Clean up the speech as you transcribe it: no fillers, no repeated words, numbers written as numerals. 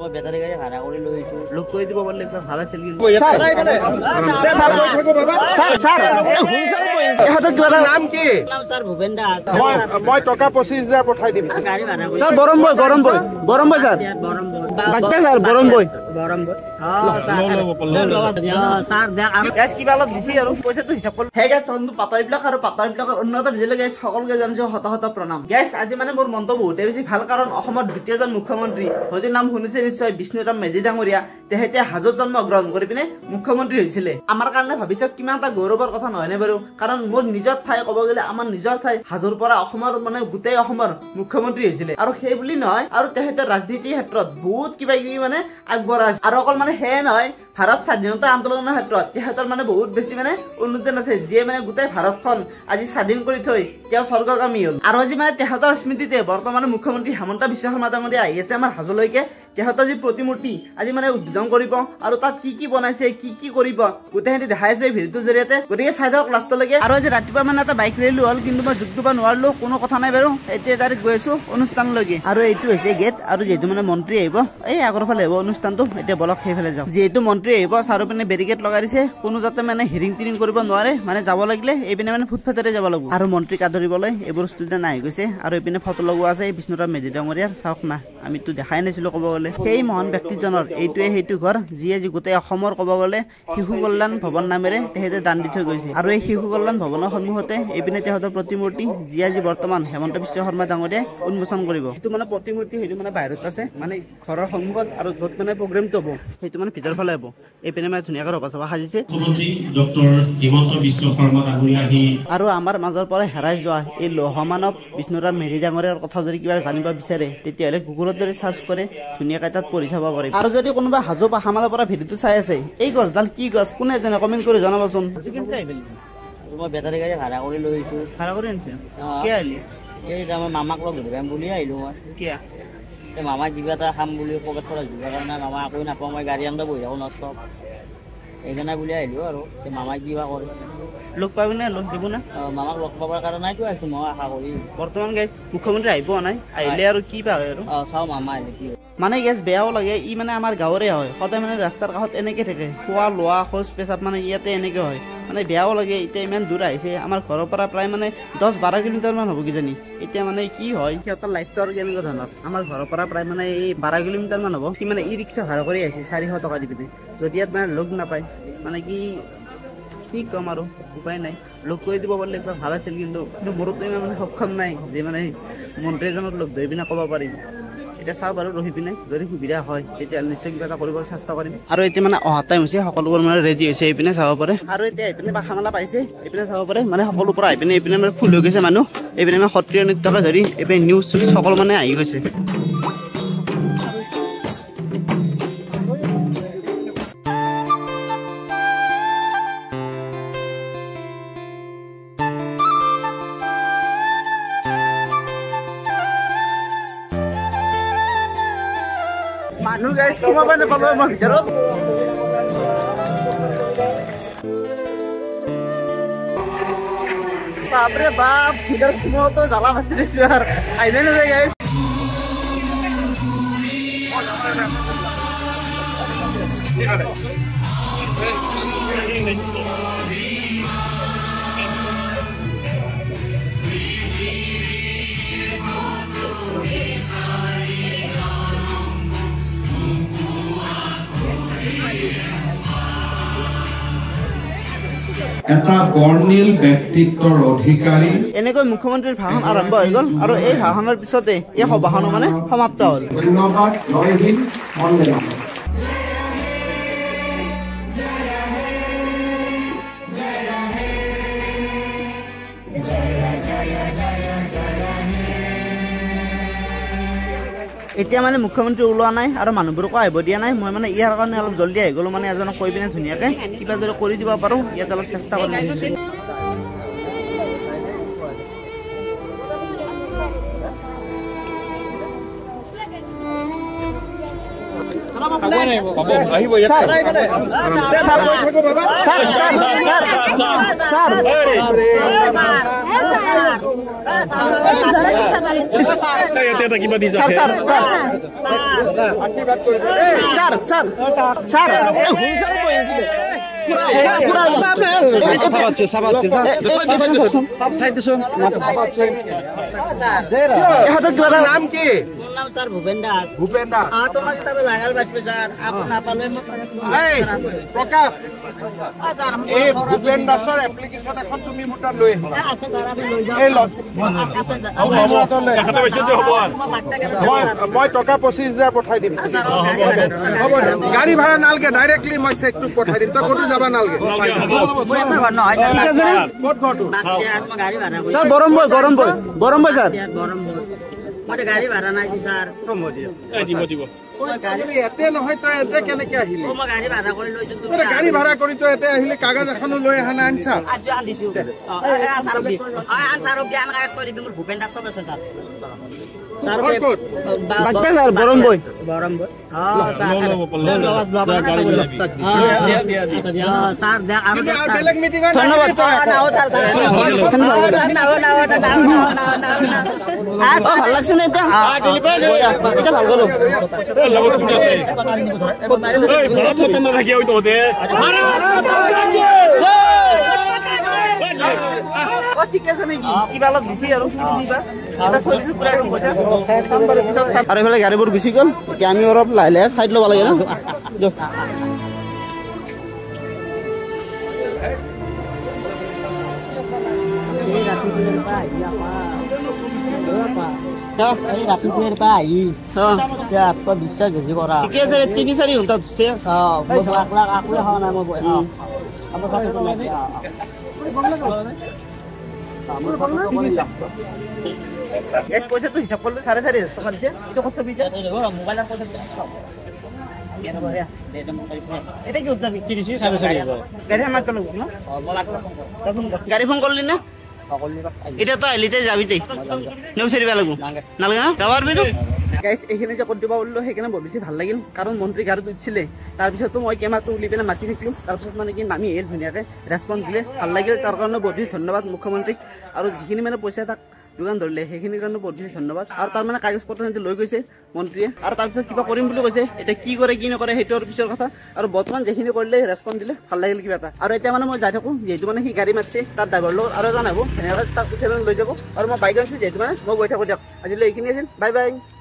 মই বেটাৰী গাড়ী ভাড়া কৰি লৈছো লোক কৈ দিব বললে ভাল আছিল কিন্তু স্যার এহাতে কিবা নাম কি স্যার ভূপেন দাস মই টকা 25000 পঠাই দিম গাড়ী ভাড়া কৰি স্যাৰ বৰম বই স্যাৰ বাগতে স্যাৰ বৰম বই স্যাৰ দেখ আৰু গ্যাস কিবা অলপ দিছি আৰু পইচাটো হিচাপ কৰি হে গাইছ বন্ধু পাতাৰিবিলাক আৰু পাতাৰিবিলাকৰ উন্নত ভিডিঅ'লৈ গাইছ সকলোকে জানিছো হতাহত প্ৰণাম গাইছ আজি মানে মোৰ মনটো বহুতে বেছি ভাল কাৰণ অসমৰ দ্বিতীয়জন মুখ্যমন্ত্ৰী হয়তো নাম শুনিছে নিশ্চয় বিষ্ণুৰাম মেধি ডাঙৰীয়া তেহেতে হাজত জন্ম গ্ৰহণ কৰি পিনে মুখ্যমন্ত্ৰী হৈছিলে আমাৰ কাৰণে ভাবিছো কিমান এটা গৌৰৱৰ কথা নহয়নে বাৰু কাৰণ মোৰ নিজৰ ঠাই ক'ব গ'লে আমাৰ নিজৰ ঠাই হাজোৰ পৰা অসমৰ মানে গোটেই অসমৰ মুখ্যমন্ত্ৰী হৈছিলে আৰু সেই বুলি নহয় আৰু তেহেতে ৰাজনীতিৰ ক্ষেত্ৰত বহুত কিবা কিবি মানে আগবঢ়া আছে আৰু অকল মানে হে নহয় ভাৰত স্বাধীনতা আন্দোলনৰ ক্ষেত্ৰত তেহেতৰ মানে বহুত বেছি মানে উন্নতি আছে যিয়ে মানে গোটেই ভাৰতখন আজি স্বাধীন কৰি থৈ তেওঁ স্বৰ্গগামী হ'ল আৰু আজি মানে তেহেতৰ স্মৃতিতে বৰ্তমান মুখ্যমন্ত্ৰী হিমন্ত বিশ্ব শৰ্মা ডাঙৰীয়া আহি আছে আমাৰ হাজোলৈকে তেহেতৰ যি প্ৰতিমূৰ্তি আজি মানে উদ্বোধন কৰিব আৰু তাত কি বনাইছে কি কৰিব গোটেইখিনি দেখাই আছে ভিডিঅ'টোৰ জৰিয়তে গতিকে চাই থাকক লাষ্টলৈকে আৰু আজি ৰাতিপুৱা মানে এটা বাইক ৰেলী হ'ল কিন্তু মই যোগ দিব নোৱাৰিলো কোনো কথা নাই বাৰু এতিয়া ডাইৰেক্ট গৈ আছো অনুষ্ঠানলৈকে আৰু এইটো হৈছে গেট আৰু যিহেতু মানে মন্ত্ৰী আহিব এই আগৰ ফালে আহিব অনুষ্ঠানটো এতিয়া বলক সেইফালে যাওঁ যিহেতু মন্ত্ৰী আহিব চাৰিওপিনে বেৰিকেড লগাই দিছে কোনো যাতে মানে হিৰিং টিৰিং কৰিব নোৱাৰে মানে যাব লাগিলে এইপিনে মানে ফুটফাটেৰে যাব লাগিব আৰু মন্ত্ৰীক আদৰিবলৈ এইবোৰ ষ্টুডেণ্ট আহি গৈছে আৰু এইপিনে ফটো লগোৱা আছে বিষ্ণুৰাম মেধি ডাঙৰীয়াৰ চাওক না আমিতো দেখাই নাছিলো ক'ব গ'লে সেই মহান ব্যক্তিজনৰ এইটোৱে সেইটো ঘৰ যিয়ে যি গোটেই অসমৰ ক'ব গ'লে শিশু কল্যাণ ভৱন নামেৰে তেহেতে দান দি থৈ গৈছে আৰু এই শিশু কল্যাণ ভৱনৰ সন্মুখতে এইপিনে তেহেতৰ প্ৰতিমূৰ্তি যি আজি বৰ্তমান হিমন্ত বিশ্ব শৰ্মা ডাঙৰীয়াই উন্মোচন কৰিব সেইটো মানে প্ৰতিমূৰ্তি সেইটো মানে বাহিৰত আছে মানে ঘৰৰ সন্মুখত আৰু য'ত মানে প্ৰগ্ৰেমটো হ'ব সেইটো মানে ভিতৰ ফালে হ'ব এইপিনে মানে ধুনীয়াকৈ ৰবা চবা সাজিছে মুখ্যমন্ত্ৰী ডক্টৰ হিমন্ত বিশ্ব শৰ্মা ডাঙৰীয়া আহি আৰু আমাৰ মাজৰ পৰা হেৰাই যোৱা এই লৌহমানৱ বিষ্ণুৰাম মেধি ডাঙৰীয়াৰ কথা যদি কিবা জানিব বিচাৰে তেতিয়াহ'লে গুগলত যদি চাৰ্চ কৰে ধুনীয়াকৈ তাত পঢ়ি চাব পাৰিব আৰু যদি কোনোবা হাজো বা হামালৰ পৰা ভিডিঅ'টো চাই আছে এই গছডাল কি গছ কোনে জানে কমেণ্ট কৰি জনাবচোন মই বেটাৰী গাড়ী ভাড়া কৰি লৈছো ভাড়া কৰি আনিছে কি আহিলি এই আমাৰ মামাক লগ ধৰিম বুলি আহিলো মই কিয় এই মামাক কিবা এটা খাম বুলি পকেট খৰচ দিবৰ কাৰণে মামা একো নাপাওঁ মই গাড়ী আনতে বহি থাকোঁ নষ্ট সেইকাৰণে বুলি আহিলো আৰু মামাক কিবা কৰে লগ পাবি নে লগ দিব না মামাক লগ পাবৰ কাৰণেতো আহিছো মই আশা কৰি বৰ্তমান গাইছ মুখ্যমন্ত্ৰী আহি পোৱা নাই আহিলে আৰু কি পায় আৰু চাওঁ মামা আহিলে কি মানে গেছ বেয়াও লাগে ই মানে আমাৰ গাঁৱৰে হয় সদায় মানে ৰাস্তাৰ কাষত এনেকে থাকে খোৱা লোৱা শৌচ পেচাব মানে ইয়াতে এনেকে হয় মানে বেয়াও লাগে এতিয়া ইমান দূৰ আহিছে আমাৰ ঘৰৰ পৰা প্ৰায় মানে 10-12 কিলোমিটাৰ মান হ'ব কিজানি এতিয়া মানে কি হয় সিহঁতৰ লাইফটো আৰু কেনেকুৱা ধৰণৰ আমাৰ ঘৰৰ পৰা প্ৰায় মানে এই 12 কিলোমিটাৰ মান হ'ব সি মানে ই ৰিক্সা ভাড়া কৰি আহিছে 400 টকা দি পিনে যদি ইয়াত মানে লগ নাপায় মানে কি কম আৰু উপায় নাই লগ কৰি দিব পাৰিলে একবাৰ ভাল আছিল কিন্তু মোৰতো ইমান মানে সক্ষম নাই যে মানে মন্ত্ৰী এজনক লগ ধৰি পিনে ক'ব পাৰিম এতিয়া চাওঁ বাৰু ৰহি পিনে যদি সুবিধা হয় তেতিয়াহ'লে নিশ্চয় কিবা এটা কৰিব চেষ্টা কৰিম আৰু এতিয়া মানে অহা টাইম হৈছে সকলোবোৰ মানে ৰেডি হৈছে এইপিনে চাব পাৰে আৰু এতিয়া এইপিনে বাখামেলা পাইছে এইপিনে চাব পাৰে মানে সকলো পৰা এইপিনে এইপিনে মানে ফুল হৈ গৈছে মানুহ এইপিনে মানে সত্ৰীয়া নৃত্যকে ধৰি এইপিনে নিউজ সকলো মানে আহি গৈছে মানুহ গাইছ সোমাব নাপালো আমাৰ ভিতৰত বাপৰে বাপ ভিতৰত সোমাওতো জ্বালা বাচি দিছো আৰু আহিলে নাযায় গাইছ এটা বৰ্ণিল ব্যক্তিত্বৰ অধিকাৰী এনেকৈ মুখ্যমন্ত্ৰীৰ ভাষণ আৰম্ভ হৈ গ'ল আৰু এই ভাষণৰ পিছতে এই সভাখনো মানে সমাপ্ত হ'ল ধন্যবাদ জয় হিন্দ বন্দে মাতৰম এতিয়া মানে মুখ্যমন্ত্ৰী ওলোৱা নাই আৰু মানুহবোৰকো আহিব দিয়া নাই মই মানে ইয়াৰ কাৰণে অলপ জলদি আহি গ'লো মানে এজনক কৈ পিনে ধুনীয়াকৈ কিবা যদি কৰি দিব পাৰোঁ ইয়াত অলপ চেষ্টা কৰিম নাম কি নাম স্যার ভূপেন দাস। ভূপেন দাস তোমাকে তবে লাগাল বাসবে স্যার, আপনি না পারলে প্ৰকাশ এই ভূপেন দাসৰ এপ্লিকেশ্যন এখন তুমি মোৰ তাত লৈ আহিবা আছে স্যার, আপনি লৈ যাও। এই লগ মই টকা 25,000 পঠাই দিম হ'ব গাড়ী ভাড়া নালগে ডাইৰেক্টলি মই চেকটো পঠাই দিম তই ক'তো যাব নালগে ঠিক আছে নে ক'ত ঘৰটো গাড়ি ভাড়া স্যার গরম বই স্যার মই গাড়ী ভাড়া নাই স্যার। যদি এতে নহয় তই এতে কেনেকে আহিলি মই গাড়ী ভাড়া কৰি লৈছো। তই গাড়ী ভাড়া কৰি তই এতে আহিলি কাগজ এখনো লৈ অহা নাই আনছা আজি আনিছো স্যার জ্ঞান কাগজ কৰি দিম। ভূপেন দাস চব আছে স্যার। ক'ত বাগদা স্যার গরম বই স্যার বেলেগ মিটিঙত ধন্যবাদ ভাল লাগছে না এটা এটা ভাল গলো ঠিক আছে নাকি কিবা অলপ দিছি আৰু আৰু এইফালে গাড়ীবোৰ গুচি গ'ল এতিয়া আমি অলপ লাহে লাহে চাইড ল'ব লাগে ন বিশ্বাস বেছি কৰা ঠিকে আছে 3-4 ঘণ্টা ধুছে পইচাটো হিচাপ করলো 4,500 টাকা দিছে এটা কত বিটা মোবাইলের পয়সা এটা কি উদ্যাবি 30,400 গাড়ি আমার কল না গাড়ি ফোন করলি না এটা তো আইলিতে যাবিতে নেও সেরিবা লাগু নালগে না যাবার বিটো গাইস এখানে যে করতে বললো সেখানে বহুত বেশি ভাল লাগিল কারণ মন্ত্রী গাড়ি তুলছিলে তাৰপিছতো মই কেমেৰাটো উলি পেলাই মাতি থাকিলো তাৰপিছত মানে কি নামি এৰ ধুনীয়াকে ৰেসপন্স দিলে ভাল লাগিল তাৰ কাৰণে বহুত বেছি ধন্যবাদ মুখ্যমন্ত্ৰীক আৰু যিখিনি মানে পইচা তাক যোগান ধৰিলে সেইখিনিৰ কাৰণে বহুত বেছি ধন্যবাদ আৰু তাৰ মানে কাগজ পত্ৰ লৈ গৈছে মন্ত্ৰীয়ে আৰু তাৰপিছত কিবা কৰিম বুলি কৈছে এতিয়া কি কৰে কি নকৰে সেইটোৰ পিছৰ কথা আৰু বৰ্তমান যিখিনি কৰিলে ৰেসপন্স দিলে ভাল লাগিল কিবা এটা আৰু এতিয়া মানে মই যাই থাকো যেহেতু মানে সি গাড়ী মাতিছে তাৰ ড্ৰাইভাৰ লগত আৰু এজন আহিব সেনেকৈ তাক উঠাই লৈ যাব আৰু মই বাইক আনিছো যেহেতু মানে মই গৈ থাকো দিয়ক আজিলৈ এইখিনি আছিল বাই বাই।